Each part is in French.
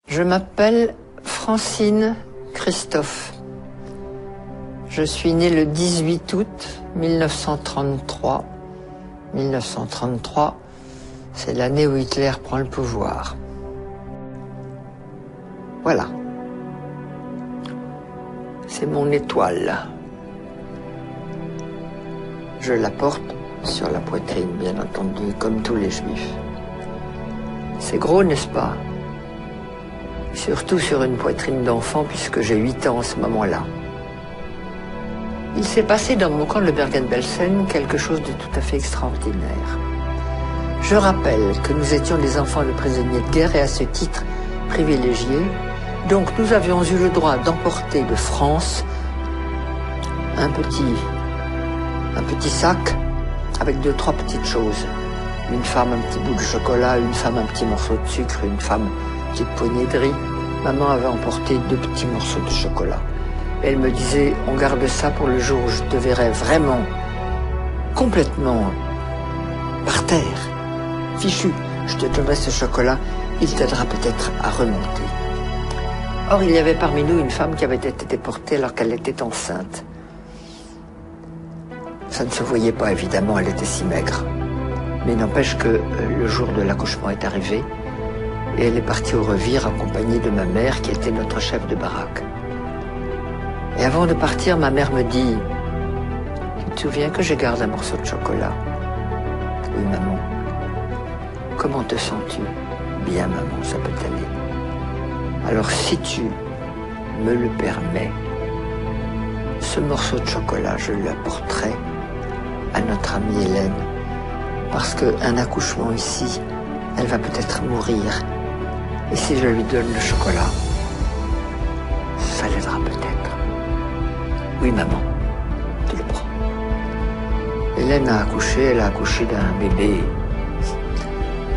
Je m'appelle Francine Christophe. Je suis née le 18 août 1933. 1933, c'est l'année où Hitler prend le pouvoir. Voilà. C'est mon étoile. Je la porte sur la poitrine, bien entendu, comme tous les juifs. C'est gros, n'est-ce pas? Surtout sur une poitrine d'enfant, puisque j'ai 8 ans en ce moment-là. Il s'est passé dans mon camp de Bergen-Belsen quelque chose de tout à fait extraordinaire. Je rappelle que nous étions des enfants de prisonniers de guerre et à ce titre privilégiés. Donc nous avions eu le droit d'emporter de France un petit sac avec 2-3 petites choses. Une femme, un petit bout de chocolat, une femme, un petit morceau de sucre, une femme, une petite poignée de riz. Maman avait emporté 2 petits morceaux de chocolat. Elle me disait, on garde ça pour le jour où je te verrai vraiment, complètement par terre, fichu. Je te donnerai ce chocolat, il t'aidera peut-être à remonter. Or, il y avait parmi nous une femme qui avait été déportée alors qu'elle était enceinte. Ça ne se voyait pas, évidemment, elle était si maigre. Mais n'empêche que le jour de l'accouchement est arrivé et elle est partie au revire accompagnée de ma mère qui était notre chef de baraque. Et avant de partir, ma mère me dit « Tu te souviens que je garde un morceau de chocolat ?»« Oui, maman. »« Comment te sens-tu ?»« Bien, maman, ça peut aller. »« Alors, si tu me le permets, ce morceau de chocolat, je l'apporterai à notre amie Hélène, parce qu'un accouchement ici, elle va peut-être mourir. Et si je lui donne le chocolat, ça l'aidera peut-être. » Oui, maman, tu le prends. Hélène a accouché, elle a accouché d'un bébé,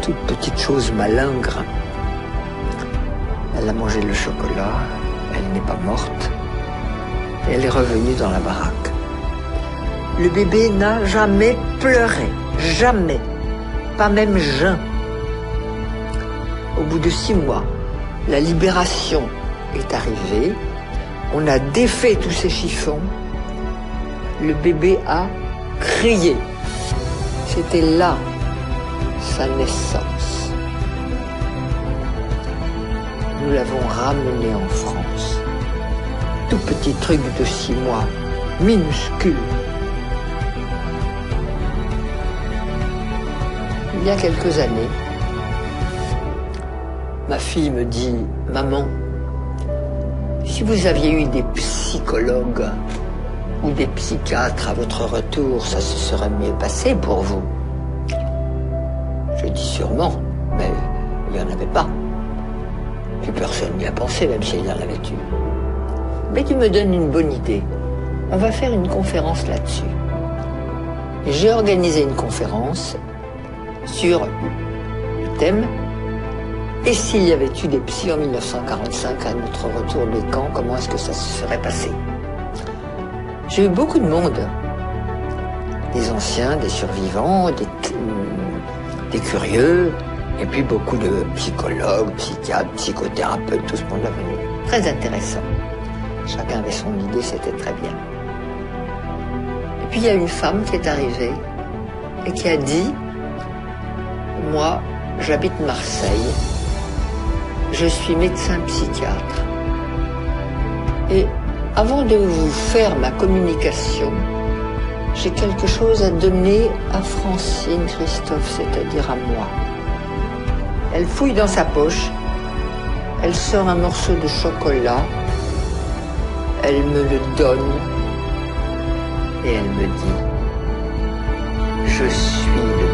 toute petite chose malingre. Elle a mangé le chocolat, elle n'est pas morte, et elle est revenue dans la baraque. Le bébé n'a jamais pleuré, jamais, pas même jeun. Au bout de 6 mois, la libération est arrivée. On a défait tous ces chiffons. Le bébé a crié. C'était là sa naissance. Nous l'avons ramené en France. Tout petit truc de 6 mois, minuscule. Il y a quelques années, ma fille me dit « Maman, si vous aviez eu des psychologues ou des psychiatres à votre retour, ça se serait mieux passé pour vous. » Je dis sûrement, mais il n'y en avait pas. Puis personne n'y a pensé, même s'il y en avait eu. Mais tu me donnes une bonne idée. On va faire une conférence là-dessus. J'ai organisé une conférence sur le thème « Et s'il y avait eu des psys en 1945 à notre retour des camps, comment est-ce que ça se serait passé ?» J'ai eu beaucoup de monde, des anciens, des survivants, des curieux, et puis beaucoup de psychologues, psychiatres, psychothérapeutes, tout ce monde est venu. Très intéressant. Chacun avait son idée, c'était très bien. Et puis il y a une femme qui est arrivée et qui a dit « Moi, j'habite Marseille. Je suis médecin psychiatre. Et avant de vous faire ma communication, j'ai quelque chose à donner à Francine Christophe, c'est-à-dire à moi. » Elle fouille dans sa poche, elle sort un morceau de chocolat, elle me le donne et elle me dit « Je suis le